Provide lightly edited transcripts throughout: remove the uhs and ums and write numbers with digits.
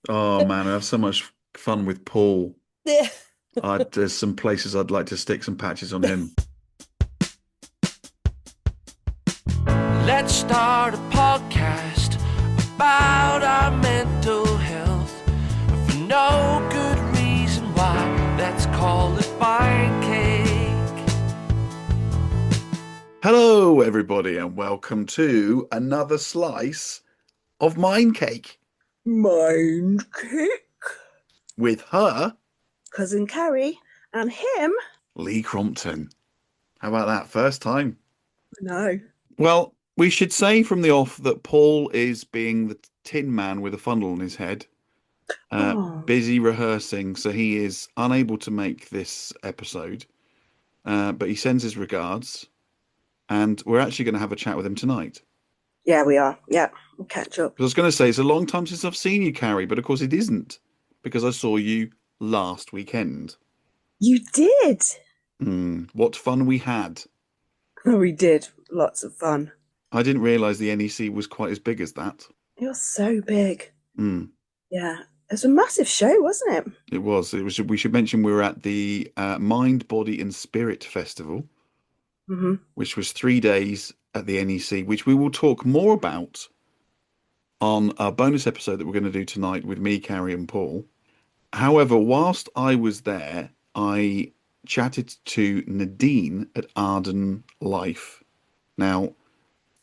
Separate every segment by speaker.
Speaker 1: Oh man, I have so much fun with Paul.
Speaker 2: Yeah.
Speaker 1: There's some places I'd like to stick some patches on him.
Speaker 2: Let's start a podcast about our mental health for no good reason why. Let's call it Mind Cake.
Speaker 1: Hello, everybody, and welcome to another slice of Mind Cake
Speaker 3: Mind Cake.
Speaker 1: with her,
Speaker 3: Cousin Carrie, and him.
Speaker 1: Lee Crompton. How about that? First time.
Speaker 3: No.
Speaker 1: Well, we should say from the off that Paul is being the tin man with a funnel on his head,
Speaker 3: Oh,
Speaker 1: busy rehearsing, so he is unable to make this episode. But he sends his regards, and we're actually going to have a chat with him tonight.
Speaker 3: yeah, we are. Yeah, we'll catch up.
Speaker 1: I was going to say it's a long time since I've seen you, Carrie, but of course it isn't because I saw you last weekend.
Speaker 3: You did.
Speaker 1: What fun we had.
Speaker 3: We did. Lots of fun.
Speaker 1: I didn't realize the NEC was quite as big as that.
Speaker 3: It was so big.
Speaker 1: Mm,
Speaker 3: Yeah. It was a massive show, wasn't it?
Speaker 1: it was. It was. We should mention we were at the Mind, Body and Spirit Festival,
Speaker 3: Mm-hmm.
Speaker 1: which was 3 days at the NEC, which we will talk more about on our bonus episode that we're going to do tonight with me, Carrie, and Paul. However, whilst I was there, I chatted to Nadine at Ardun Life. Now,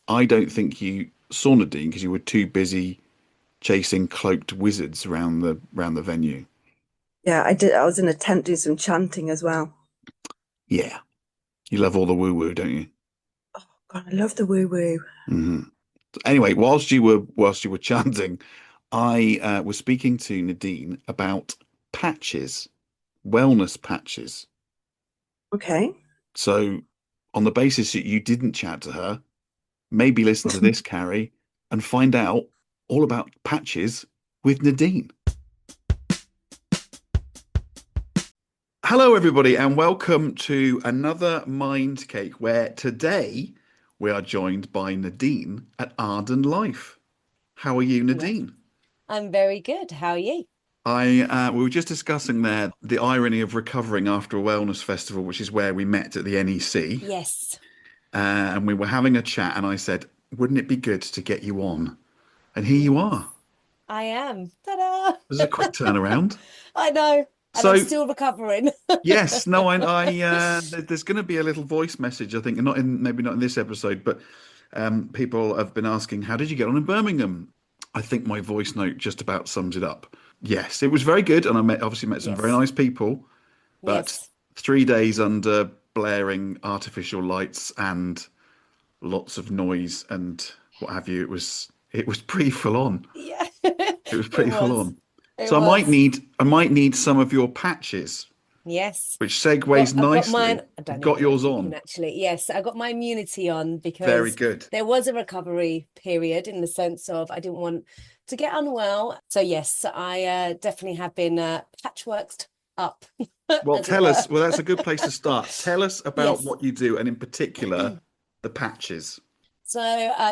Speaker 1: I don't think you saw Nadine because you were too busy chasing cloaked wizards around the venue.
Speaker 3: Yeah, I did. I was in a tent doing some chanting as well.
Speaker 1: Yeah, you love all the woo woo, don't you?
Speaker 3: Oh, God, I love the woo woo.
Speaker 1: Hmm. Anyway, whilst you were chanting, I was speaking to Nadine about patches, wellness patches.
Speaker 3: Okay.
Speaker 1: So, on the basis that you didn't chat to her, maybe listen to this, Carrie, and find out all about patches with Nadine. Hello, everybody, and welcome to another Mind Cake, where today we are joined by Nadine at Ardun Life. How are you,
Speaker 4: Yes,
Speaker 1: Nadine?
Speaker 4: I'm very good. How are you?
Speaker 1: We were just discussing there the irony of recovering after a wellness festival, which is where we met at the NEC.
Speaker 4: Yes,
Speaker 1: And we were having a chat, and I said, "Wouldn't it be good to get you on?" And here you
Speaker 4: yes,
Speaker 1: are.
Speaker 4: I am. Ta-da!
Speaker 1: This is a quick turnaround.
Speaker 4: I know, and I'm
Speaker 1: So,
Speaker 4: still recovering.
Speaker 1: yes, no, there's going to be a little voice message, I think, and maybe not in this episode, but people have been asking, "How did you get on in Birmingham?" I think my voice note just about sums it up. Yes, it was very good, and obviously met some very
Speaker 4: Yes,
Speaker 1: nice people, but
Speaker 4: yes,
Speaker 1: 3 days under blaring artificial lights and lots of noise and what have you, it was pretty full on.
Speaker 4: yeah.
Speaker 1: It was
Speaker 4: It
Speaker 1: pretty full
Speaker 4: was.
Speaker 1: on.
Speaker 4: It
Speaker 1: So
Speaker 4: was.
Speaker 1: I might need some of your patches,
Speaker 4: Yes.
Speaker 1: which segues
Speaker 4: I've got mine.
Speaker 1: nicely.
Speaker 4: I
Speaker 1: You've
Speaker 4: don't need
Speaker 1: got
Speaker 4: them
Speaker 1: yours
Speaker 4: talking
Speaker 1: on.
Speaker 4: actually. Yes, I got my immunity on
Speaker 1: Very
Speaker 4: because
Speaker 1: good.
Speaker 4: there was a recovery period in the sense of I didn't want to get unwell. So yes, I definitely have been patchworked up,
Speaker 1: Well,
Speaker 4: as it
Speaker 1: tell
Speaker 4: were.
Speaker 1: us. Well, that's a good place to start. Tell us about
Speaker 4: Yes.
Speaker 1: what you do, and in particular, the patches.
Speaker 4: So,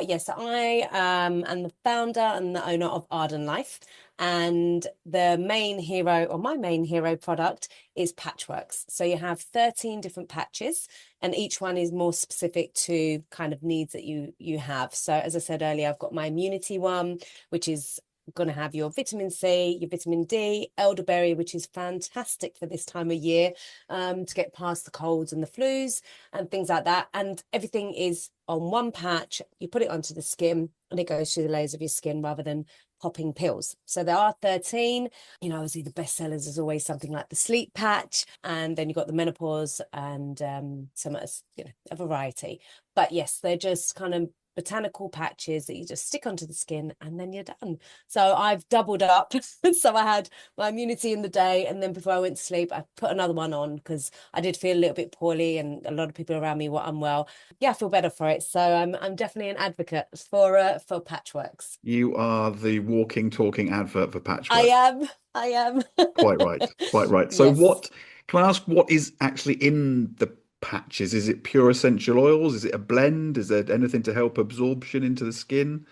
Speaker 4: yes, I am the founder and the owner of Ardun Life. And the main hero, or my main hero product, is Patchworks. So you have 13 different patches, and each one is more specific to kind of needs that you have. So, as I said earlier, I've got my immunity one, which is going to have your vitamin C, your vitamin D, elderberry, which is fantastic for this time of year, to get past the colds and the flus and things like that. And everything is on one patch. You put it onto the skin and it goes through the layers of your skin rather than popping pills. So there are 13. Obviously the best sellers is always something like the sleep patch, and then you've got the menopause and some a variety. But yes, they're just kind of botanical patches that you just stick onto the skin and then you're done. So I've doubled up. So I had my immunity in the day, and then before I went to sleep I put another one on because I did feel a little bit poorly and a lot of people around me were unwell. Yeah, I feel better for it. So I'm definitely an advocate for Patchworks.
Speaker 1: You are the walking, talking advert for
Speaker 4: I
Speaker 1: patchwork.
Speaker 4: am. I am.
Speaker 1: Quite right. Quite right. So,
Speaker 4: Yes.
Speaker 1: what can I ask? What is actually in the patches? Is it pure essential oils? Is it a blend? Is there anything to help absorption into the skin?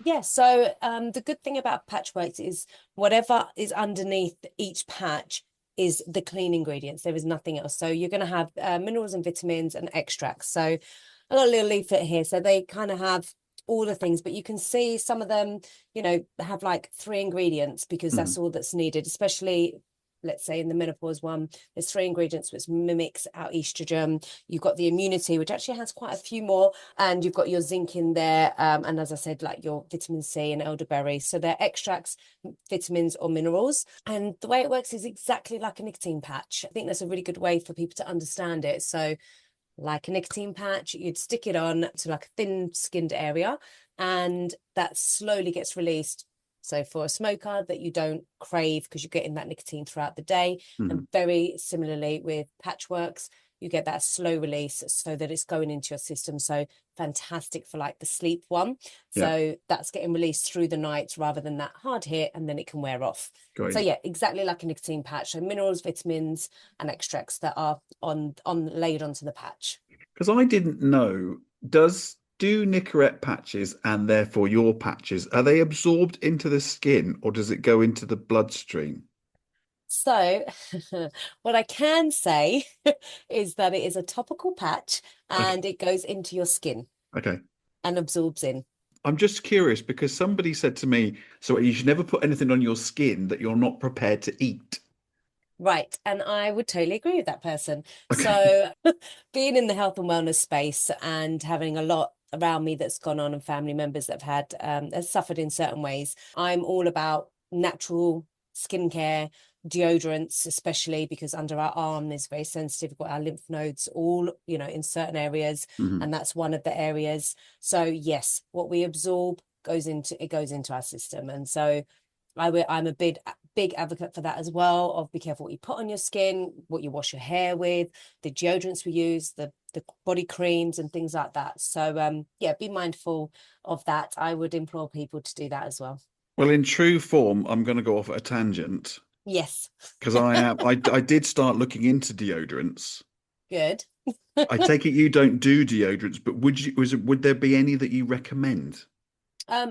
Speaker 4: Yeah, so the good thing about Patchworks is whatever is underneath each patch is the clean ingredients. There is nothing else. So you're going to have minerals and vitamins and extracts. So I got a little leaflet here. So they kind of have all the things, but you can see some of them, have like 3 ingredients because
Speaker 1: Mhm.
Speaker 4: that's all that's needed, especially let's say in the menopause one, there's 3 ingredients which mimics our estrogen. You've got the immunity, which actually has quite a few more, and you've got your zinc in there, and as I said, like your vitamin C and elderberry. So they're extracts, vitamins or minerals, and the way it works is exactly like a nicotine patch. I think that's a really good way for people to understand it. So like a nicotine patch, you'd stick it on to like a thin skinned area, and that slowly gets released. So for a smoker that you don't crave because you're getting that nicotine throughout the day.
Speaker 1: Mhm.
Speaker 4: And very similarly with Patchworks, you get that slow release so that it's going into your system. So fantastic for like the sleep one.
Speaker 1: Yeah,
Speaker 4: So that's getting released through the night rather than that hard hit, and then it can wear off.
Speaker 1: got
Speaker 4: So
Speaker 1: you.
Speaker 4: yeah, exactly like a nicotine patch. So minerals, vitamins, and extracts that are on laid onto the patch.
Speaker 1: Because I didn't know, do Nicorette patches and therefore your patches, are they absorbed into the skin or does it go into the bloodstream?
Speaker 4: So what I can say is that it is a topical patch
Speaker 1: Okay.
Speaker 4: and it goes into your skin
Speaker 1: Okay.
Speaker 4: and absorbs in.
Speaker 1: I'm just curious because somebody said to me, so you should never put anything on your skin that you're not prepared to eat.
Speaker 4: Right. And I would totally agree with that person.
Speaker 1: Okay.
Speaker 4: So being in the health and wellness space and having a lot around me that's gone on and family members that have had has suffered in certain ways, I'm all about natural skincare, deodorants, especially because under our arm is very sensitive. We've got our lymph nodes all, in certain areas,
Speaker 1: Mhm.
Speaker 4: and that's one of the areas. So yes, what we absorb goes into our system. And so I'm a big advocate for that as well, of be careful what you put on your skin, what you wash your hair with, the deodorants we use, the body creams and things like that. So yeah, be mindful of that. I would implore people to do that as well.
Speaker 1: Well, in true form, I'm going to go off at a tangent
Speaker 4: Yes.
Speaker 1: because I did start looking into deodorants.
Speaker 4: Good.
Speaker 1: I take it you don't do deodorants, but would there be any that you recommend?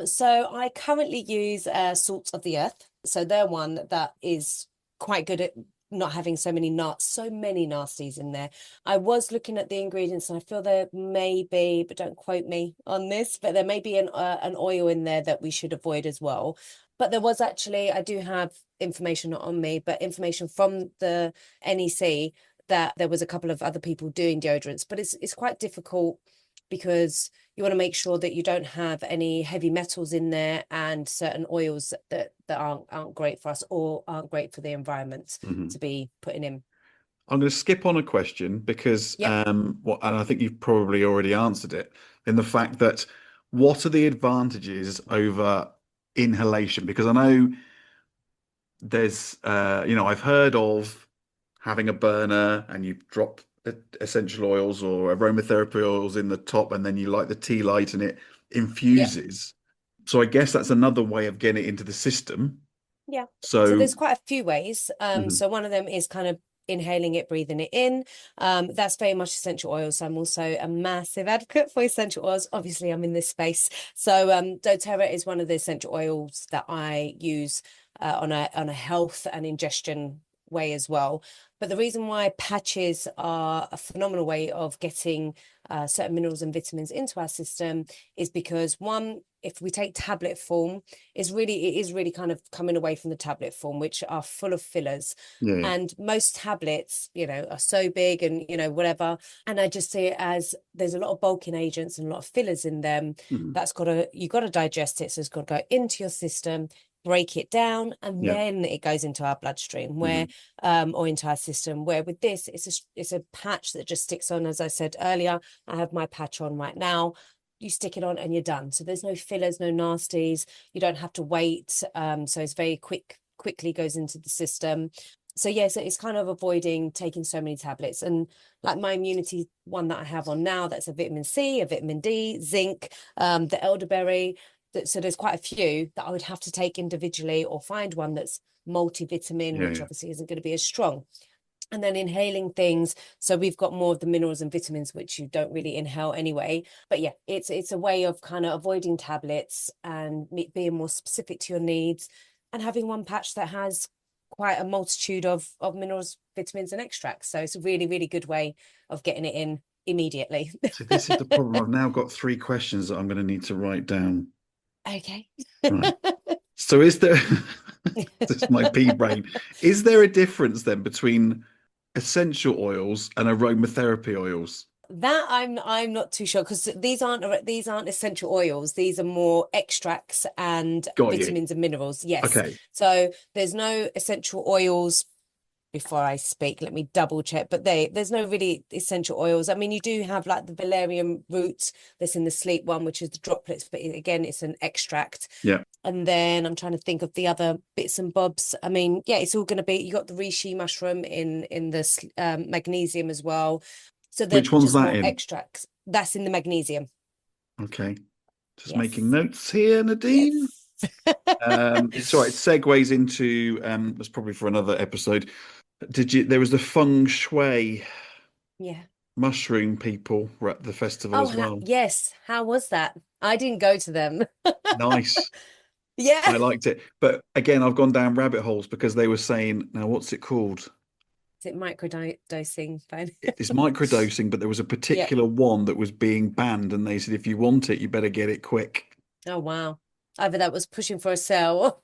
Speaker 4: So I currently use Salts of the Earth. So they're one that is quite good at not having so many nasties in there. I was looking at the ingredients and I feel there may be, but don't quote me on this, but there may be an oil in there that we should avoid as well. But there was actually, I do have information not on me, but information from the NEC that there was a couple of other people doing deodorants, but it's quite difficult because you want to make sure that you don't have any heavy metals in there and certain oils that aren't great for us or aren't great for the environment
Speaker 1: Mhm.
Speaker 4: to be putting in.
Speaker 1: I'm going to skip on a question because,
Speaker 4: Yep.
Speaker 1: and I think you've probably already answered it in the fact that what are the advantages over inhalation? Because I know I've heard of having a burner and you drop essential oils or aromatherapy oils in the top and then you light the tea light and it
Speaker 4: Yep.
Speaker 1: infuses. So I guess that's another way of getting it into the system.
Speaker 4: Yeah. So
Speaker 1: So,
Speaker 4: there's quite a few ways.
Speaker 1: mhm,
Speaker 4: So one of them is kind of inhaling it, breathing it in. That's very much essential oils. So I'm also a massive advocate for essential oils. Obviously, I'm in this space. So doTERRA is one of the essential oils that I use on a health and ingestion way as well. But the reason why patches are a phenomenal way of getting certain minerals and vitamins into our system is because one, if we take tablet form, it is really kind of coming away from the tablet form, which are full of fillers.
Speaker 1: yeah,
Speaker 4: And most tablets, are so big and, whatever. And I just see it as there's a lot of bulking agents and a lot of fillers in them.
Speaker 1: mhm,
Speaker 4: You got to digest it. So it's got to go into your system, break it down, and
Speaker 1: yeah,
Speaker 4: then it goes into our bloodstream where
Speaker 1: mhm,
Speaker 4: or into our system, where with this it's a patch that just sticks on. As I said earlier, I have my patch on right now. You stick it on and you're done. So there's no fillers, no nasties. You don't have to wait. So it's very quickly goes into the system. So yeah, so it's kind of avoiding taking so many tablets. And like my immunity one that I have on now, that's a vitamin C, a vitamin D, zinc, the elderberry. So there's quite a few that I would have to take individually or find one that's multivitamin,
Speaker 1: yeah,
Speaker 4: which
Speaker 1: yeah.
Speaker 4: obviously isn't going to be as strong. And then inhaling things, so we've got more of the minerals and vitamins which you don't really inhale anyway. But yeah, it's a way of kind of avoiding tablets and being more specific to your needs, and having one patch that has quite a multitude of minerals, vitamins and extracts. So it's a really, really good way of getting it in immediately.
Speaker 1: So this is the problem. I've now got 3 questions that I'm going to need to write down.
Speaker 4: Okay.
Speaker 1: Right. So is there, this is my pea brain, is there a difference then between essential oils and aromatherapy oils?
Speaker 4: That I'm not too sure, because these aren't essential oils. These are more extracts and
Speaker 1: Got you.
Speaker 4: vitamins and minerals. Yes.
Speaker 1: Okay.
Speaker 4: So there's no essential oils. Before I speak, let me double check. But there's no really essential oils. I mean, you do have like the valerian root that's in the sleep one, which is the droplets, but again, it's an extract.
Speaker 1: Yeah.
Speaker 4: And then I'm trying to think of the other bits and bobs. I mean, yeah, it's all going to be, you got the reishi mushroom in the magnesium as well. So they're
Speaker 1: Which one's
Speaker 4: just
Speaker 1: that
Speaker 4: more
Speaker 1: in?
Speaker 4: extracts. That's in the magnesium.
Speaker 1: Okay. Just making
Speaker 4: Yes.
Speaker 1: notes here, Nadine.
Speaker 4: Yes.
Speaker 1: It's all right. It segues into that's probably for another episode. There was the feng shui
Speaker 4: Yeah.
Speaker 1: mushroom people were at the festival
Speaker 4: Oh,
Speaker 1: as well.
Speaker 4: yes. How was that? I didn't go to them.
Speaker 1: Nice.
Speaker 4: Yeah.
Speaker 1: I liked it. But again, I've gone down rabbit holes because they were saying, now what's it called?
Speaker 4: Is it microdosing phone?
Speaker 1: It's microdosing, but there was a
Speaker 4: Yeah.
Speaker 1: particular one that was being banned, and they said if you want it, you better get it quick.
Speaker 4: Oh, wow. Either that was pushing for a sale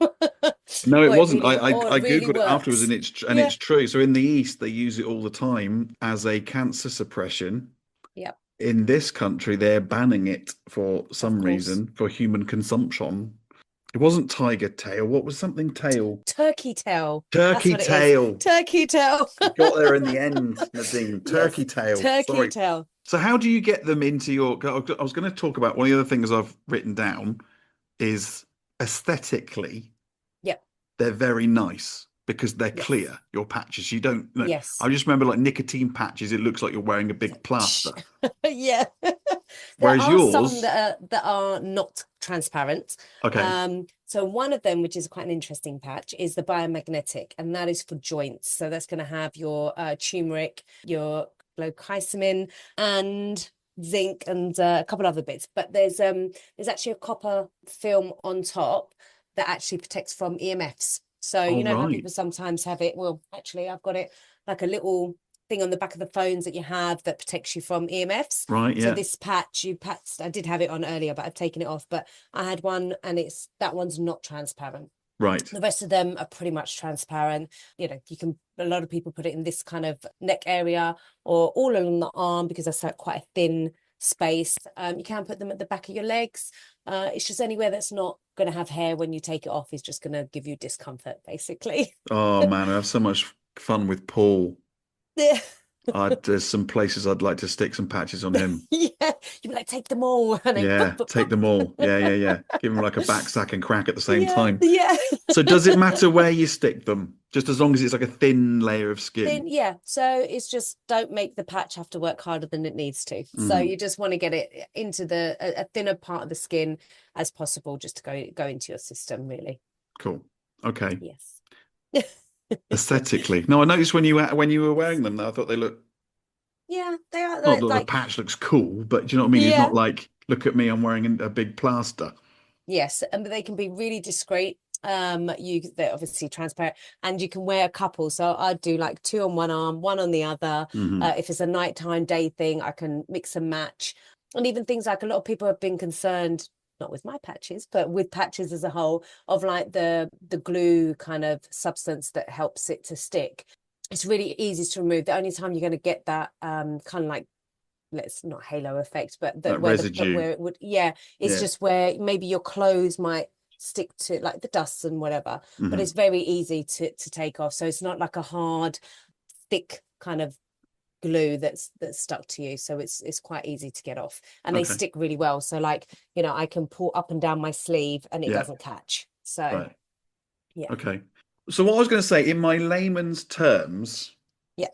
Speaker 1: No, it wasn't.
Speaker 4: or
Speaker 1: I
Speaker 4: it really
Speaker 1: googled it afterwards,
Speaker 4: works.
Speaker 1: and
Speaker 4: Yeah.
Speaker 1: it's true. So in the East, they use it all the time as a cancer suppression.
Speaker 4: Yep.
Speaker 1: In this country, they're banning it for
Speaker 4: Of
Speaker 1: some
Speaker 4: course.
Speaker 1: reason for human consumption. It wasn't tiger tail. What was something tail?
Speaker 4: Turkey tail. That's
Speaker 1: Turkey
Speaker 4: what it is.
Speaker 1: tail.
Speaker 4: Turkey tail.
Speaker 1: You got there in the end, Nadine. Turkey
Speaker 4: Yes.
Speaker 1: tail.
Speaker 4: Turkey
Speaker 1: Sorry.
Speaker 4: tail.
Speaker 1: So how do you get them into your? I was going to talk about one of the other things I've written down is aesthetically,
Speaker 4: Yep.
Speaker 1: they're very nice because they're
Speaker 4: Yes.
Speaker 1: clear, your patches. You don't,
Speaker 4: Yes.
Speaker 1: I just remember like nicotine patches, it looks like you're wearing a big plaster.
Speaker 4: Yeah. There
Speaker 1: Whereas
Speaker 4: are some
Speaker 1: yours,
Speaker 4: that are not transparent.
Speaker 1: okay.
Speaker 4: So one of them, which is quite an interesting patch, is the biomagnetic, and that is for joints. So that's going to have your turmeric, your glucosamine, and zinc, and a couple other bits. But there's actually a copper film on top that actually protects from EMFs. So
Speaker 1: All
Speaker 4: you know how
Speaker 1: right.
Speaker 4: people sometimes have it. Well, actually, I've got it like a little thing on the back of the phones that you have that protects you from EMFs.
Speaker 1: Right.
Speaker 4: So
Speaker 1: Yeah.
Speaker 4: this patch, I did have it on earlier, but I've taken it off. But I had one, and that one's not transparent.
Speaker 1: Right.
Speaker 4: The rest of them are pretty much transparent. You know, a lot of people put it in this kind of neck area or all along the arm, because that's like quite a thin space. You can put them at the back of your legs. It's just anywhere that's not going to have hair when you take it off is just going to give you discomfort, basically.
Speaker 1: Oh man, I have so much fun with Paul.
Speaker 4: Yeah.
Speaker 1: There's some places I'd like to stick some patches on him.
Speaker 4: Yeah. You'd be like, take them all. And then
Speaker 1: Yeah,
Speaker 4: pop, pop,
Speaker 1: take
Speaker 4: pop.
Speaker 1: them all. Yeah, yeah, yeah. Give him like a back sack and crack at the same
Speaker 4: Yeah.
Speaker 1: time.
Speaker 4: Yeah.
Speaker 1: So does it matter where you stick them? Just as long as it's like a thin layer of skin.
Speaker 4: Then yeah, so it's just, don't make the patch have to work harder than it needs to. So
Speaker 1: Mhm.
Speaker 4: you just want to get it into a thinner part of the skin as possible, just to go into your system, really.
Speaker 1: Cool. Okay.
Speaker 4: Yes.
Speaker 1: Aesthetically. No, I noticed when you were wearing them, I thought they looked,
Speaker 4: Yeah, they are
Speaker 1: not that the
Speaker 4: like
Speaker 1: patch looks cool, but do you know what I mean? It's
Speaker 4: yeah.
Speaker 1: not like, look at me, I'm wearing a big plaster.
Speaker 4: Yes, and they can be really discreet. They're obviously transparent, and you can wear a couple. So I do like two on one arm, one on the other.
Speaker 1: Hmm.
Speaker 4: If it's a nighttime day thing, I can mix and match. And even things like, a lot of people have been concerned, not with my patches, but with patches as a whole, of like the glue kind of substance that helps it to stick. It's really easy to remove. The only time you're going to get that kind of like, let's not halo effect, but
Speaker 1: That residue.
Speaker 4: where it would, yeah, it's
Speaker 1: Yeah.
Speaker 4: just where maybe your clothes might stick to like the dust and whatever, but
Speaker 1: Hmm.
Speaker 4: it's very easy to take off. So it's not like a hard, thick kind of glue that's stuck to you. So it's quite easy to get off, and they
Speaker 1: Okay.
Speaker 4: stick really well. So like, I can pull up and down my sleeve and it
Speaker 1: Yeah.
Speaker 4: doesn't catch. So
Speaker 1: Right.
Speaker 4: yeah.
Speaker 1: Okay. So what I was going to say, in my layman's terms,
Speaker 4: Yeah.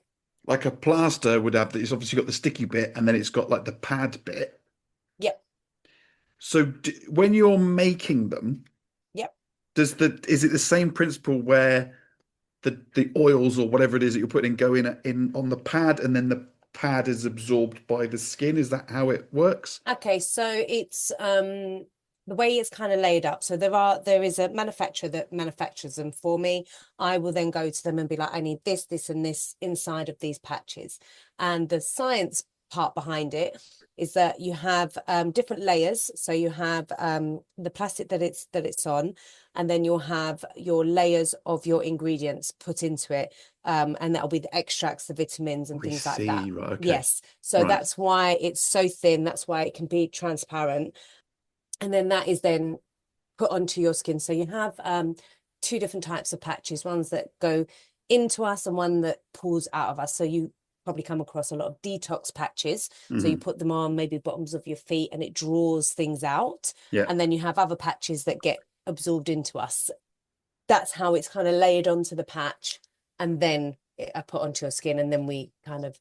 Speaker 1: like a plaster would have, it's obviously got the sticky bit and then it's got like the pad bit.
Speaker 4: Yep.
Speaker 1: So when you're making them,
Speaker 4: Yep.
Speaker 1: is it the same principle where the oils or whatever it is that you're putting in go in on the pad, and then the pad is absorbed by the skin. Is that how it works?
Speaker 4: Okay, so it's the way it's kind of laid up. So there is a manufacturer that manufactures them for me. I will then go to them and be like, I need this, this, and this inside of these patches. And the science part behind it is that you have different layers. So you have the plastic that it's on, and then you'll have your layers of your ingredients put into it. And that'll be the extracts, the vitamins, and
Speaker 1: I
Speaker 4: things like that.
Speaker 1: see. Right. Okay.
Speaker 4: Yes. So
Speaker 1: Right.
Speaker 4: that's why it's so thin. That's why it can be transparent. And then that is then put onto your skin. So you have two different types of patches, ones that go into us and one that pulls out of us. So you probably come across a lot of detox patches. So you
Speaker 1: Hmm.
Speaker 4: put them on maybe bottoms of your feet and it draws things out.
Speaker 1: Yeah.
Speaker 4: And then you have other patches that get absorbed into us. That's how it's kind of layered onto the patch, and then I put onto your skin, and then we kind of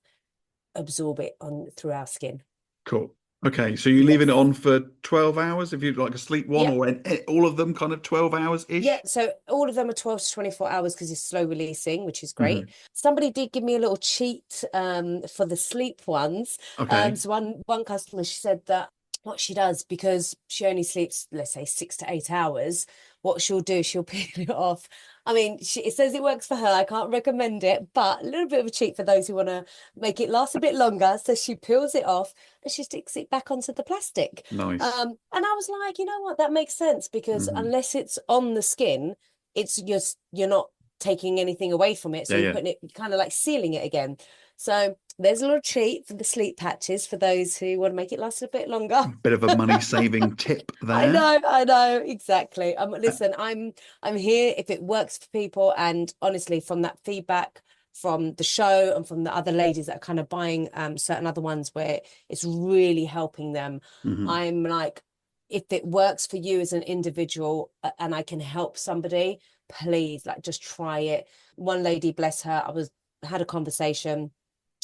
Speaker 4: absorb it on through our skin.
Speaker 1: Cool. Okay. So you're leaving it
Speaker 4: Yes.
Speaker 1: on for 12 hours if you'd like a sleep one,
Speaker 4: Yeah.
Speaker 1: or all of them kind of 12 hours
Speaker 4: Yeah,
Speaker 1: ish?
Speaker 4: so all of them are 12 to 24 hours because it's slow releasing, which is
Speaker 1: Hmm.
Speaker 4: great. Somebody did give me a little cheat for the sleep ones.
Speaker 1: Okay.
Speaker 4: So one customer, she said that what she does, because she only sleeps, let's say, 6 to 8 hours, what she'll do, she'll peel it off. I mean, it says it works for her. I can't recommend it, but a little bit of a cheat for those who want to make it last a bit longer. So she peels it off and she sticks it back onto the plastic.
Speaker 1: Nice.
Speaker 4: And I was like, you know what, that makes sense, because
Speaker 1: Hmm.
Speaker 4: unless it's on the skin, it's just you're not taking anything away from it. So
Speaker 1: Yeah.
Speaker 4: you're
Speaker 1: Yeah.
Speaker 4: putting it kind of like sealing it again. So there's a little treat for the sleep patches for those who want to make it last a bit longer.
Speaker 1: Bit of a money saving tip there.
Speaker 4: I know, exactly.
Speaker 1: Uh,
Speaker 4: Listen, I'm here if it works for people. And honestly, from that feedback from the show and from the other ladies that are kind of buying certain other ones where it's really helping them,
Speaker 1: mhm.
Speaker 4: I'm like, if it works for you as an individual and I can help somebody, please, like, just try it. One lady, bless her, had a conversation.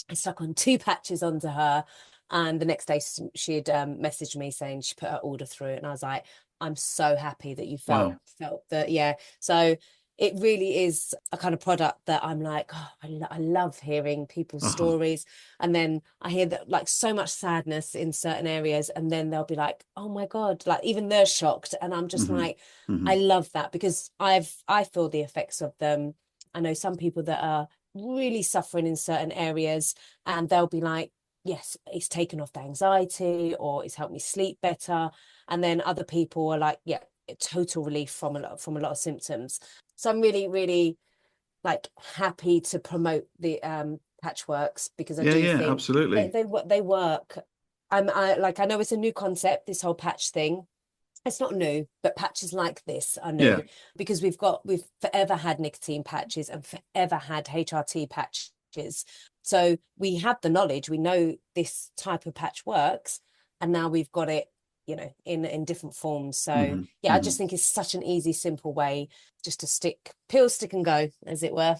Speaker 4: I stuck on 2 patches onto her, and the next day she'd messaged me saying she put her order through, and I was like, I'm so happy that you felt
Speaker 1: Wow.
Speaker 4: that. Yeah, so it really is a kind of product that I'm like, oh, I love hearing people's
Speaker 1: Uh-huh.
Speaker 4: stories. And then I hear that, like, so much sadness in certain areas, and then they'll be like, oh my God, like even they're shocked, and I'm just
Speaker 1: Hmm.
Speaker 4: like,
Speaker 1: Hmm.
Speaker 4: I love that, because I feel the effects of them. I know some people that are really suffering in certain areas, and they'll be like, yes, it's taken off the anxiety, or it's helped me sleep better. And then other people are like, yeah, total relief from a lot of symptoms. So I'm really, really, like, happy to promote the Patchworks, because I
Speaker 1: Yeah.
Speaker 4: do
Speaker 1: Yeah.
Speaker 4: think
Speaker 1: Absolutely.
Speaker 4: they work. I know it's a new concept, this whole patch thing. It's not new, but patches like this are
Speaker 1: Yeah.
Speaker 4: new, because we've forever had nicotine patches and forever had HRT patches. So we have the knowledge, we know this type of patch works, and now we've got it, in different forms. So
Speaker 1: Hmm.
Speaker 4: yeah, I just
Speaker 1: Hmm.
Speaker 4: think it's such an easy, simple way just to stick and go, as it were.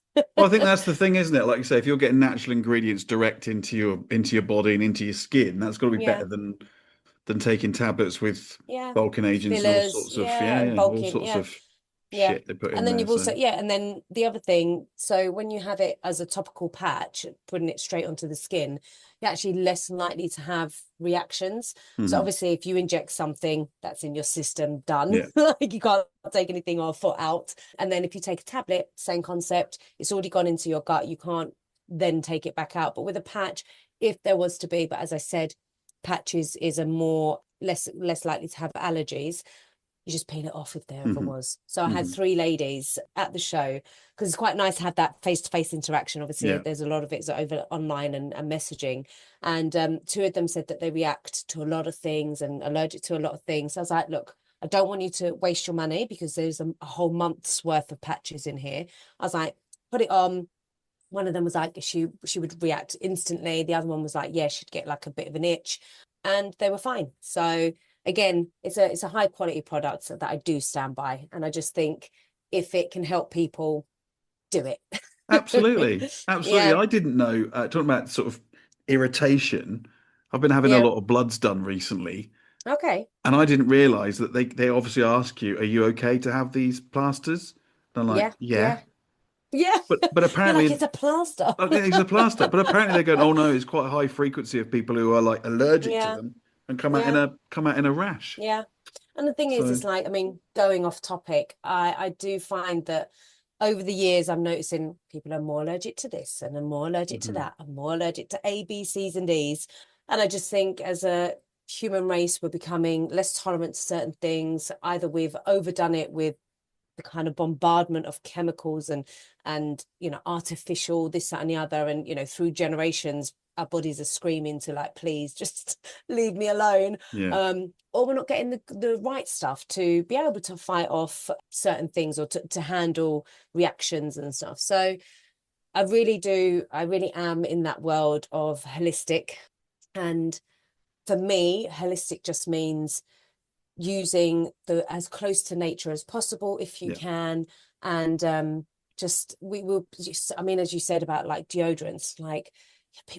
Speaker 1: Well, I think that's the thing, isn't it? Like you say, if you're getting natural ingredients direct into your body and into your skin, that's got to be
Speaker 4: Yeah,
Speaker 1: better than taking tablets with
Speaker 4: yeah.
Speaker 1: bulking agents and all
Speaker 4: Fillers,
Speaker 1: sorts of
Speaker 4: yeah, and
Speaker 1: all
Speaker 4: bulking,
Speaker 1: sorts
Speaker 4: yeah.
Speaker 1: of
Speaker 4: Yeah.
Speaker 1: shit they put
Speaker 4: And
Speaker 1: in
Speaker 4: then
Speaker 1: there.
Speaker 4: you've
Speaker 1: So,
Speaker 4: also, yeah, and then the other thing, so when you have it as a topical patch, putting it straight onto the skin, you're actually less likely to have reactions. So
Speaker 1: mhm.
Speaker 4: obviously, if you inject something that's in your system, done,
Speaker 1: Yeah.
Speaker 4: like, you can't take anything off or out. And then if you take a tablet, same concept, it's already gone into your gut, you can't then take it back out. But with a patch, if there was to be, but as I said, patches is a more less likely to have allergies. You just peel it off if there ever
Speaker 1: Hmm.
Speaker 4: was. So I had
Speaker 1: Hmm.
Speaker 4: 3 ladies at the show, because it's quite nice to have that face-to-face interaction. Obviously,
Speaker 1: Yeah.
Speaker 4: there's a lot of it's over online and messaging. And 2 of them said that they react to a lot of things and allergic to a lot of things. So I was like, look, I don't want you to waste your money, because there's a whole month's worth of patches in here. I was like, put it on. One of them was like, she would react instantly. The other one was like, yeah, she'd get like a bit of an itch, and they were fine. So again, it's a high quality product that I do stand by, and I just think if it can help people, do it.
Speaker 1: Absolutely. Absolutely.
Speaker 4: Yeah,
Speaker 1: I didn't know, talking about sort of irritation, I've been having a
Speaker 4: yeah,
Speaker 1: lot of bloods done recently,
Speaker 4: okay,
Speaker 1: and I didn't realize that they obviously ask you, are you okay to have these plasters? And I'm like,
Speaker 4: yeah,
Speaker 1: yeah.
Speaker 4: yeah. Yeah.
Speaker 1: but
Speaker 4: You're like,
Speaker 1: apparently,
Speaker 4: it's a plaster.
Speaker 1: okay, it's a plaster. But apparently they're going, oh no, it's quite a high frequency of people who are like allergic to
Speaker 4: Yeah.
Speaker 1: them and
Speaker 4: Yeah.
Speaker 1: come out in a rash.
Speaker 4: Yeah. And the thing is,
Speaker 1: So
Speaker 4: it's like, I mean, going off topic, I do find that over the years, I'm noticing people are more allergic to this and are more allergic to
Speaker 1: mhm.
Speaker 4: that and more allergic to A, B, C's and D's. And I just think as a human race, we're becoming less tolerant to certain things. Either we've overdone it with the kind of bombardment of chemicals and artificial this, that and the other, and through generations our bodies are screaming to like, please just leave me alone.
Speaker 1: Yeah,
Speaker 4: Or we're not getting the right stuff to be able to fight off certain things or to handle reactions and stuff. So I really am in that world of holistic. And for me, holistic just means using the as close to nature as possible if you
Speaker 1: yeah,
Speaker 4: can. And just we will just, I mean, as you said about like deodorants, like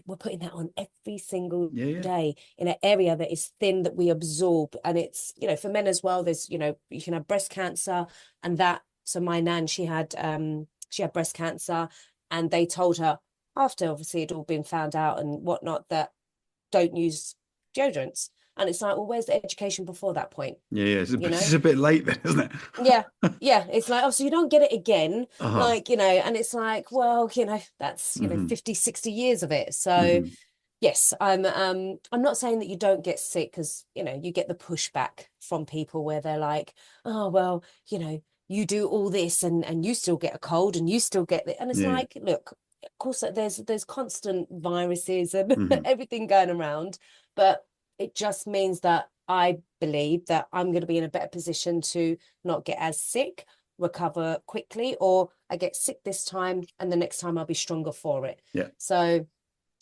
Speaker 4: we're putting that on every single
Speaker 1: yeah, yeah.
Speaker 4: day in an area that is thin that we absorb. And it's, for men as well, there's, you can have breast cancer. And that, so my nan, she had breast cancer, and they told her, after obviously it all been found out and whatnot, that don't use deodorants. And it's like, well, where's the education before that point?
Speaker 1: Yeah, yeah.
Speaker 4: You
Speaker 1: It's
Speaker 4: know?
Speaker 1: a bit late then, isn't it?
Speaker 4: Yeah. Yeah. It's like, oh, so you don't get it again.
Speaker 1: Uh-huh.
Speaker 4: Like, and it's like, well, that's,
Speaker 1: Hmm.
Speaker 4: 50, 60 years of it. So
Speaker 1: Hmm.
Speaker 4: yes, I'm not saying that you don't get sick, because, you get the pushback from people where they're like, oh, well, you do all this and you still get a cold and you still get it. And it's
Speaker 1: Yeah, yeah.
Speaker 4: like, look, of course there's constant viruses and
Speaker 1: Hmm.
Speaker 4: everything going around, but it just means that I believe that I'm going to be in a better position to not get as sick, recover quickly, or I get sick this time and the next time I'll be stronger for it.
Speaker 1: Yeah.
Speaker 4: So,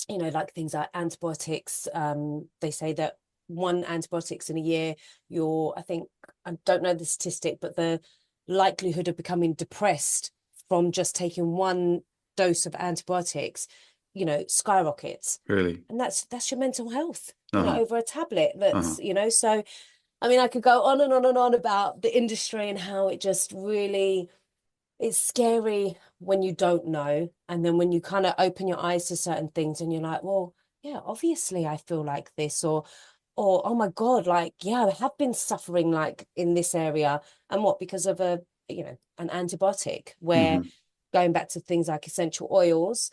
Speaker 4: like things like antibiotics, they say that one antibiotics in a year, I think, I don't know the statistic, but the likelihood of becoming depressed from just taking one dose of antibiotics, skyrockets.
Speaker 1: Really.
Speaker 4: And that's your mental health,
Speaker 1: Uh-huh.
Speaker 4: over a tablet.
Speaker 1: Uh-huh.
Speaker 4: So I mean, I could go on and on and on about the industry and how it just really, it's scary when you don't know. And then when you kind of open your eyes to certain things and you're like, well, yeah, obviously I feel like this, or oh my God, like, yeah, I have been suffering like in this area. And what, because of an antibiotic, where
Speaker 1: Hmm.
Speaker 4: going back to things like essential oils,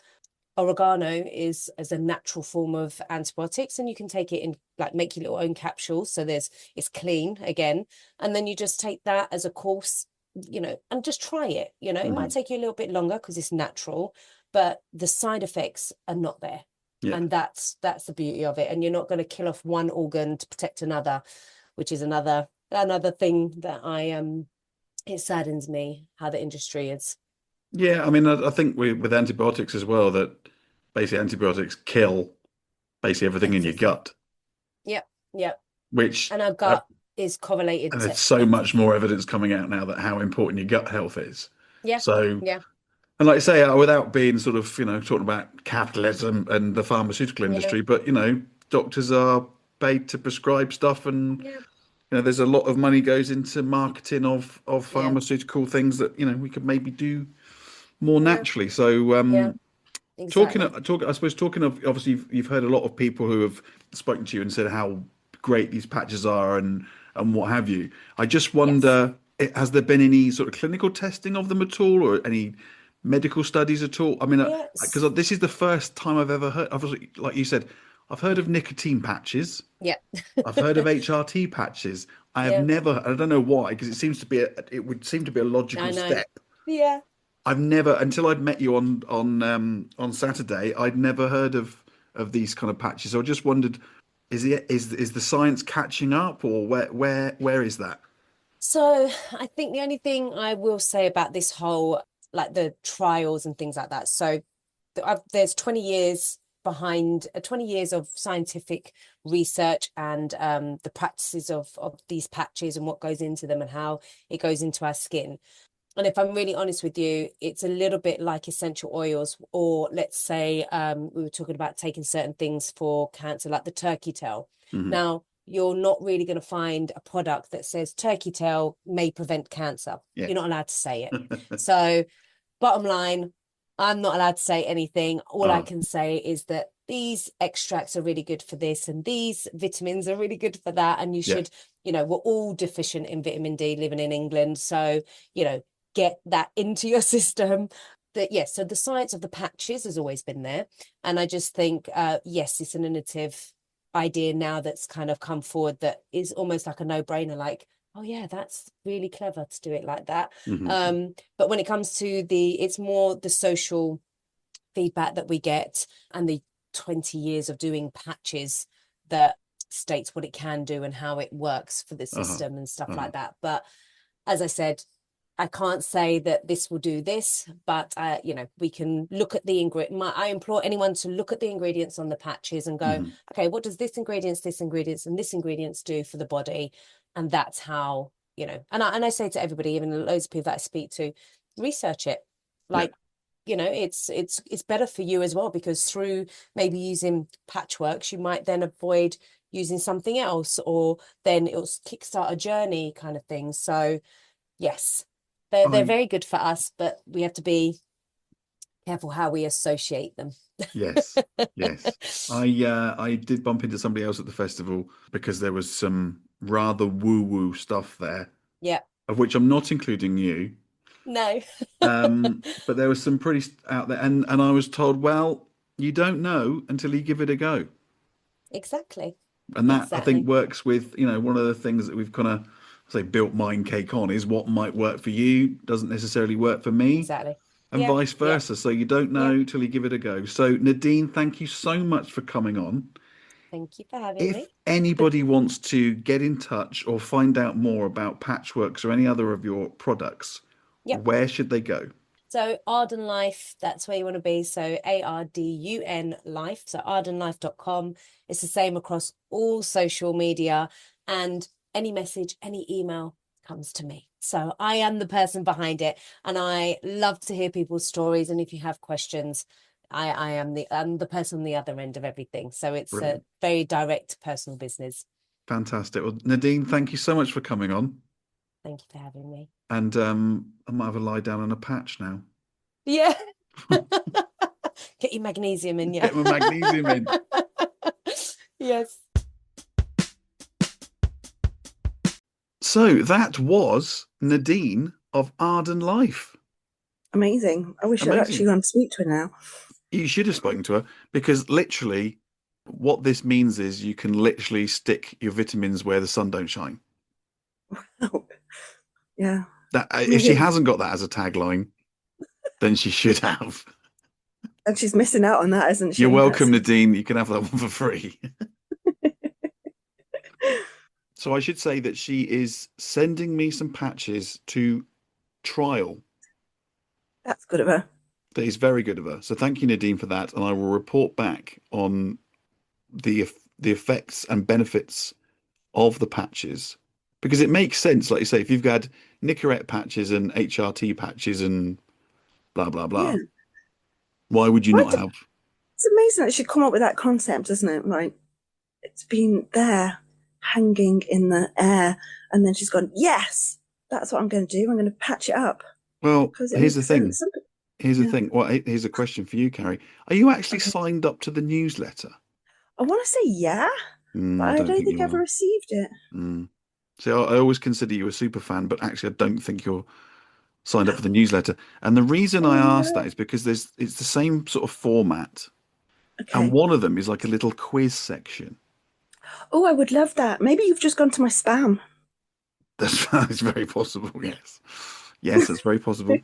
Speaker 4: oregano is as a natural form of antibiotics, and you can take it in, like, make your little own capsules, so it's clean again, and then you just take that as a course, and just try it. It might
Speaker 1: Hmm.
Speaker 4: take you a little bit longer because it's natural, but the side effects are not there.
Speaker 1: Yeah.
Speaker 4: And that's the beauty of it, and you're not going to kill off one organ to protect another, which is another thing that it saddens me how the industry is.
Speaker 1: Yeah, I mean, I think with antibiotics as well, that basically antibiotics kill basically everything in your
Speaker 4: Everything.
Speaker 1: gut,
Speaker 4: Yep. Yep.
Speaker 1: which
Speaker 4: And our
Speaker 1: uh,
Speaker 4: gut is correlated
Speaker 1: and
Speaker 4: to
Speaker 1: there's so much
Speaker 4: everything.
Speaker 1: more evidence coming out now that how important your gut health is.
Speaker 4: Yeah,
Speaker 1: So,
Speaker 4: yeah,
Speaker 1: and like I say, without being sort of, talking about capitalism and the pharmaceutical
Speaker 4: yeah,
Speaker 1: industry, but doctors are paid to prescribe stuff, and
Speaker 4: yeah,
Speaker 1: there's a lot of money goes into marketing of
Speaker 4: yeah,
Speaker 1: pharmaceutical things that we could maybe do more
Speaker 4: yeah,
Speaker 1: naturally. So,
Speaker 4: yeah, exactly.
Speaker 1: I suppose talking of, obviously you've heard a lot of people who have spoken to you and said how great these patches are and what have you. I just
Speaker 4: Yes.
Speaker 1: wonder, has there been any sort of clinical testing of them at all, or any medical studies at all? I mean,
Speaker 4: Yes.
Speaker 1: because this is the first time I've ever heard. Obviously, like you said, I've heard of nicotine patches.
Speaker 4: Yeah.
Speaker 1: I've heard of HRT patches. I have
Speaker 4: Yeah.
Speaker 1: never, I don't know why, because it would seem to be a
Speaker 4: I
Speaker 1: logical
Speaker 4: know.
Speaker 1: step.
Speaker 4: Yeah.
Speaker 1: I've never, until I'd met you on Saturday, I'd never heard of these kind of patches. So I just wondered, is the science catching up, or where is that?
Speaker 4: So I think the only thing I will say about this whole, like the trials and things like that. So there's 20 years behind 20 years of scientific research and the practices of these patches and what goes into them and how it goes into our skin. And if I'm really honest with you, it's a little bit like essential oils, or let's say we were talking about taking certain things for cancer, like the turkey tail.
Speaker 1: Hmm.
Speaker 4: Now, you're not really going to find a product that says turkey tail may prevent cancer.
Speaker 1: Yeah.
Speaker 4: You're not allowed to say it. So bottom line, I'm not allowed to say anything. All I
Speaker 1: Oh,
Speaker 4: can say is that these extracts are really good for this, and these vitamins are really good for that. And you
Speaker 1: yeah.
Speaker 4: should, we're all deficient in vitamin D living in England. So, get that into your system. That yes, so the science of the patches has always been there. And I just think, yes, it's an innovative idea now that's kind of come forward that is almost like a no-brainer, like, oh yeah, that's really clever to do it like that.
Speaker 1: Hmm.
Speaker 4: But when it comes to it's more the social feedback that we get and the 20 years of doing patches that states what it can do and how it works for the
Speaker 1: Uh-huh.
Speaker 4: system and stuff
Speaker 1: Uh-huh.
Speaker 4: like that. But as I said, I can't say that this will do this, but we can look at the ingredient. I implore anyone to look at the ingredients on the patches and go,
Speaker 1: Hmm.
Speaker 4: okay, what does this ingredients, and this ingredients do for the body? And that's how, and I say to everybody, even loads of people that I speak to, research it.
Speaker 1: Yeah.
Speaker 4: Like, it's better for you as well, because through maybe using Patchworks, you might then avoid using something else, or then it'll kickstart a journey kind of thing. So yes, they're
Speaker 1: I
Speaker 4: very good for us, but we have to be careful how we associate them.
Speaker 1: Yes. Yes. I did bump into somebody else at the festival because there was some rather woo-woo stuff there,
Speaker 4: Yeah,
Speaker 1: of which I'm not including you.
Speaker 4: no.
Speaker 1: But there was some pretty out there, and I was told, well, you don't know until you give it a go.
Speaker 4: Exactly.
Speaker 1: And that I think
Speaker 4: Exactly.
Speaker 1: works with, one of the things that we've kind of say built mind cake on is what might work for you doesn't necessarily work for me,
Speaker 4: Exactly.
Speaker 1: and
Speaker 4: Yeah.
Speaker 1: vice
Speaker 4: Yeah.
Speaker 1: versa. So you don't
Speaker 4: Yeah.
Speaker 1: know till you give it a go. So Nadine, thank you so much for coming on.
Speaker 4: Thank you for having
Speaker 1: If
Speaker 4: me.
Speaker 1: anybody wants to get in touch or find out more about Patchworks or any other of your products,
Speaker 4: Yep.
Speaker 1: where should they go?
Speaker 4: So Ardun Life, that's where you want to be. So Ardun Life. So ardunlife.com. It's the same across all social media, and any message, any email comes to me. So I am the person behind it, and I love to hear people's stories. And if you have questions, I'm the person on the other end of everything. So it's a
Speaker 1: Brilliant.
Speaker 4: very direct personal business.
Speaker 1: Fantastic. Well, Nadine, thank you so much for coming on.
Speaker 4: Thank you for having me.
Speaker 1: And I might have a lie down on a patch now.
Speaker 4: Yeah. Get your magnesium in, yeah.
Speaker 1: Get my magnesium in.
Speaker 4: Yes.
Speaker 1: So that was Nadine of Ardun Life.
Speaker 3: Amazing. I wish I'd actually
Speaker 1: Amazing.
Speaker 3: gone to speak to her now.
Speaker 1: You should have spoken to her because literally what this means is you can literally stick your vitamins where the sun don't shine.
Speaker 3: Oh, yeah.
Speaker 1: That if she
Speaker 3: Maybe.
Speaker 1: hasn't got that as a tagline, then she should have.
Speaker 3: And she's missing out on that, isn't
Speaker 1: You're
Speaker 3: she?
Speaker 1: welcome, Nadine. You can have that one for free. So I should say that she is sending me some patches to trial.
Speaker 3: That's good of her.
Speaker 1: That is very good of her. So thank you, Nadine, for that, and I will report back on the effects and benefits of the patches because it makes sense. Like you say, if you've got Nicorette patches and HRT patches and blah blah
Speaker 3: Yeah.
Speaker 1: blah, why would you
Speaker 3: Why
Speaker 1: not
Speaker 3: do-
Speaker 1: have?
Speaker 3: It's amazing that she come up with that concept, isn't it? Like, it's been there, hanging in the air, and then she's gone, yes, that's what I'm going to do. I'm going to patch it up
Speaker 1: Well,
Speaker 3: because it
Speaker 1: here's the
Speaker 3: makes
Speaker 1: thing.
Speaker 3: sense.
Speaker 1: Here's the
Speaker 3: Yeah.
Speaker 1: thing. Well, here's a question for you, Carrie. Are you actually
Speaker 3: Okay.
Speaker 1: signed up to the newsletter?
Speaker 3: I want to say yeah, but
Speaker 1: I
Speaker 3: I
Speaker 1: don't
Speaker 3: don't
Speaker 1: think
Speaker 3: think
Speaker 1: you
Speaker 3: I ever
Speaker 1: are.
Speaker 3: received it.
Speaker 1: Mm. See, I always consider you a super fan, but actually, I don't think you're signed up for the newsletter. And the reason I
Speaker 3: Oh
Speaker 1: ask that
Speaker 3: no.
Speaker 1: is because it's the same sort of format, and
Speaker 3: Okay.
Speaker 1: one of them is like a little quiz section.
Speaker 3: Oh, I would love that. Maybe you've just gone to my spam.
Speaker 1: That's very possible. Yes, yes, that's very possible.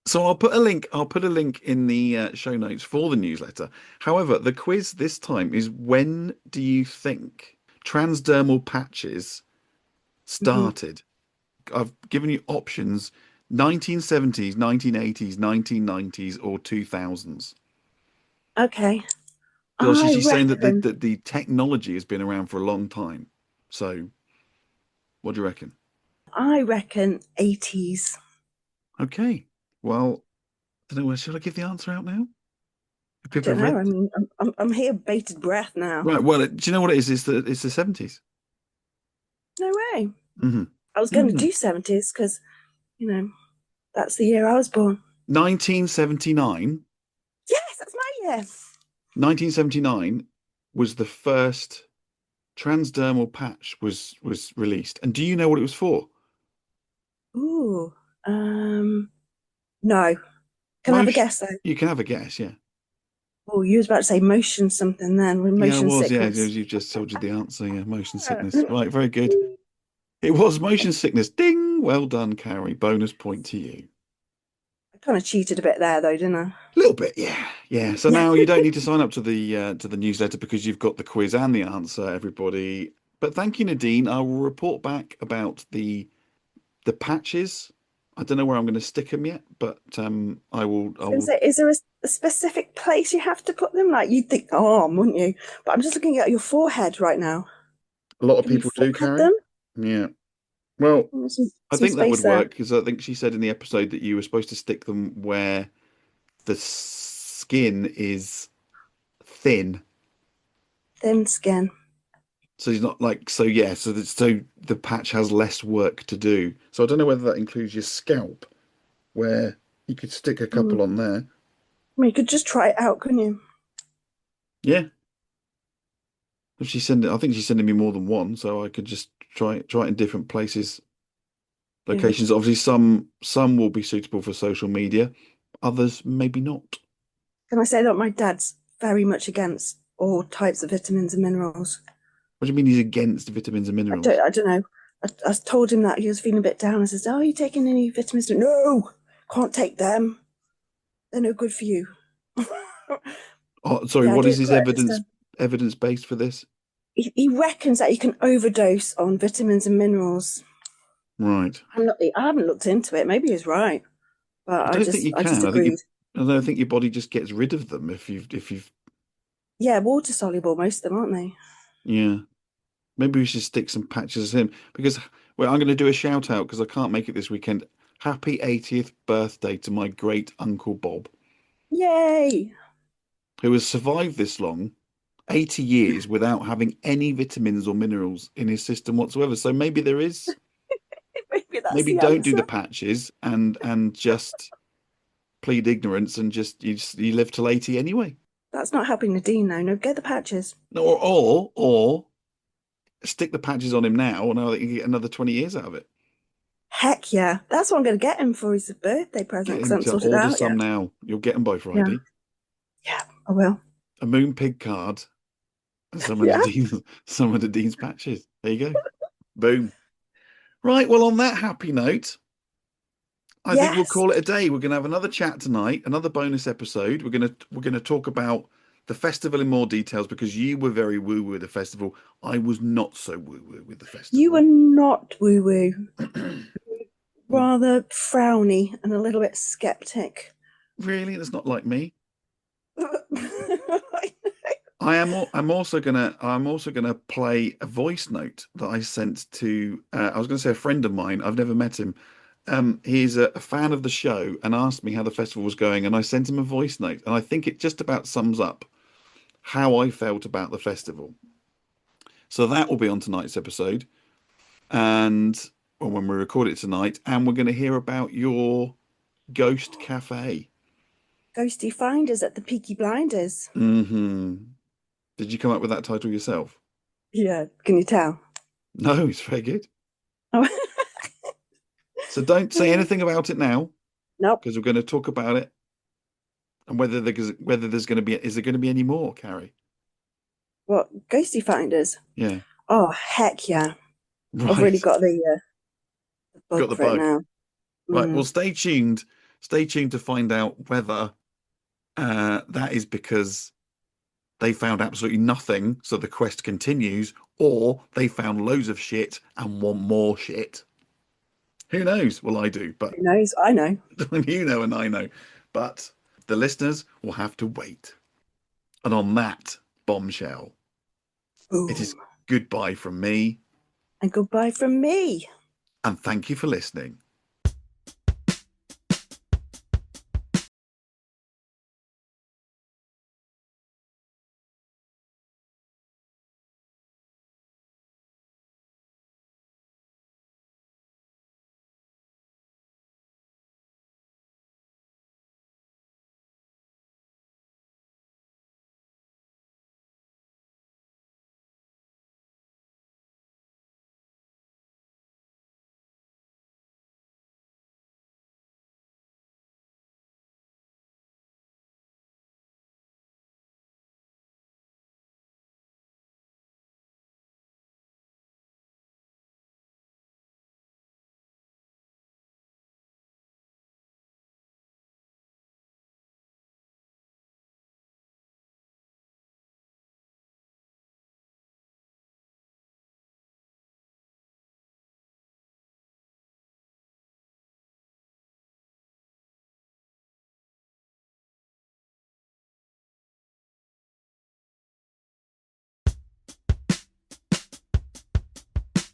Speaker 1: So I'll put a link. I'll put a link in the show notes for the newsletter. However, the quiz this time is when do you think transdermal patches
Speaker 3: Hmm.
Speaker 1: started? I've given you options: 1970s, 1980s, 1990s, or 2000s.
Speaker 3: Okay.
Speaker 1: Because
Speaker 3: I
Speaker 1: she's saying that
Speaker 3: reckon,
Speaker 1: the technology has been around for a long time. So what do you reckon?
Speaker 3: I reckon 80s.
Speaker 1: Okay. Well, I don't know. Shall I give the answer out now? If
Speaker 3: I
Speaker 1: people
Speaker 3: don't
Speaker 1: have
Speaker 3: know.
Speaker 1: read.
Speaker 3: I mean, I'm here bated breath now.
Speaker 1: Right. Well, do you know what it is? It's the 70s.
Speaker 3: No way.
Speaker 1: Hmm.
Speaker 3: I was going to
Speaker 1: Hmm.
Speaker 3: do 70s because, you know, that's the year I was born.
Speaker 1: 1979.
Speaker 3: Yes, that's my year.
Speaker 1: 1979 was the first transdermal patch was released. And do you know what it was for?
Speaker 3: Ooh. No. Can I have a
Speaker 1: Motion.
Speaker 3: guess though?
Speaker 1: You can have a guess, yeah.
Speaker 3: Oh, you was about to say motion something then with
Speaker 1: Yeah, I
Speaker 3: motion
Speaker 1: was, yeah.
Speaker 3: sickness.
Speaker 1: You just told you the answer, yeah. Motion sickness. Right, very good. It was motion sickness. Ding! Well done, Carrie. Bonus point to you.
Speaker 3: I kind of cheated a bit there though, didn't I?
Speaker 1: A little bit, yeah, yeah. So now you don't need to sign up to the newsletter because you've got the quiz and the answer, everybody. But thank you, Nadine. I will report back about the patches. I don't know where I'm going to stick them yet, but I will. I will.
Speaker 3: Is there a specific place you have to put them? Like you'd think arm, wouldn't you? But I'm just looking at your forehead right now.
Speaker 1: A lot of
Speaker 3: Can you
Speaker 1: people do,
Speaker 3: forehead
Speaker 1: Carrie.
Speaker 3: them?
Speaker 1: Yeah. Well, I
Speaker 3: Some
Speaker 1: think that would
Speaker 3: space there.
Speaker 1: work because I think she said in the episode that you were supposed to stick them where the skin is thin.
Speaker 3: Thin skin.
Speaker 1: So he's not like so yeah, so the patch has less work to do. So I don't know whether that includes your scalp, where you could stick a
Speaker 3: Hmm.
Speaker 1: couple on there.
Speaker 3: I mean, you could just try it out, couldn't you?
Speaker 1: Yeah. If she send it, I think she's sending me more than one, so I could just try it in different places,
Speaker 3: Yeah.
Speaker 1: locations. Obviously, some will be suitable for social media, others maybe not.
Speaker 3: Can I say that my dad's very much against all types of vitamins and minerals?
Speaker 1: What do you mean he's against vitamins and minerals?
Speaker 3: I don't know. I told him that he was feeling a bit down. I says, "Oh, are you taking any vitamins?" No, can't take them. They're no good for you.
Speaker 1: Oh, sorry,
Speaker 3: Yeah, I
Speaker 1: what is
Speaker 3: don't
Speaker 1: his
Speaker 3: quite understand.
Speaker 1: evidence based for this?
Speaker 3: He reckons that you can overdose on vitamins and minerals.
Speaker 1: Right.
Speaker 3: I haven't looked into it. Maybe he's right, but
Speaker 1: I don't think you
Speaker 3: I just
Speaker 1: can.
Speaker 3: agreed.
Speaker 1: I don't think your body just gets rid of them if you've
Speaker 3: Yeah, water soluble, most of them, aren't they?
Speaker 1: yeah. Maybe we should stick some patches of him because well, I'm going to do a shout out because I can't make it this weekend. Happy 80th birthday to my great uncle Bob,
Speaker 3: Yay!
Speaker 1: who has survived this long, 80 years without having any vitamins or minerals in his system whatsoever. So maybe there is,
Speaker 3: Maybe that's
Speaker 1: maybe
Speaker 3: the
Speaker 1: don't do the
Speaker 3: answer.
Speaker 1: patches and just plead ignorance and just you live till 80 anyway.
Speaker 3: That's not helping Nadine though. No, get the patches.
Speaker 1: No, or stick the patches on him now and I think you get another 20 years out of it.
Speaker 3: Heck yeah. That's what I'm going to get him for his birthday present
Speaker 1: Get
Speaker 3: because I
Speaker 1: him
Speaker 3: haven't
Speaker 1: to
Speaker 3: sorted it
Speaker 1: order
Speaker 3: out
Speaker 1: some
Speaker 3: yet.
Speaker 1: now. You'll get them by
Speaker 3: Yeah.
Speaker 1: Friday.
Speaker 3: Yeah, I will.
Speaker 1: A moon pig card and
Speaker 3: Yeah.
Speaker 1: some of the Dean's patches. There you go. Boom. Right. Well, on that happy note, I think we'll
Speaker 3: Yes.
Speaker 1: call it a day. We're going to have another chat tonight, another bonus episode. We're going to talk about the festival in more details because you were very woo woo with the festival. I was not so woo woo with the
Speaker 3: You
Speaker 1: festival.
Speaker 3: were not woo woo,
Speaker 1: Well,
Speaker 3: rather frowny and a little bit skeptic.
Speaker 1: really, that's not like me.
Speaker 3: I
Speaker 1: I'm also gonna play a voice note that I sent to I was gonna say a friend of mine. I've never met him. He's a fan of the show and asked me how the festival was going, and I sent him a voice note, and I think it just about sums up how I felt about the festival. So that will be on tonight's episode, and well, when we record it tonight, and we're going to hear about your ghost cafe.
Speaker 3: Ghosty finders at the Peaky Blinders.
Speaker 1: Hmm. Did you come up with that title yourself?
Speaker 3: Yeah, can you tell?
Speaker 1: No, it's very good.
Speaker 3: Oh.
Speaker 1: So don't say anything about it now
Speaker 3: Nope.
Speaker 1: because we're going to talk about it and whether there's going to be is there going to be any more, Carrie?
Speaker 3: What, ghosty finders?
Speaker 1: Yeah,
Speaker 3: Oh, heck yeah. I've really
Speaker 1: right.
Speaker 3: got the
Speaker 1: Got
Speaker 3: bug
Speaker 1: the
Speaker 3: for it
Speaker 1: bug.
Speaker 3: now.
Speaker 1: Right. Well,
Speaker 3: Mm.
Speaker 1: stay tuned. Stay tuned to find out whether that is because they found absolutely nothing, so the quest continues, or they found loads of shit and want more shit. Who knows? Well, I do, but
Speaker 3: Who knows? I know.
Speaker 1: you know and I know. But the listeners will have to wait. And on that bombshell, it is
Speaker 3: Boom.
Speaker 1: goodbye from me,
Speaker 3: And goodbye from me.
Speaker 1: and thank you for listening.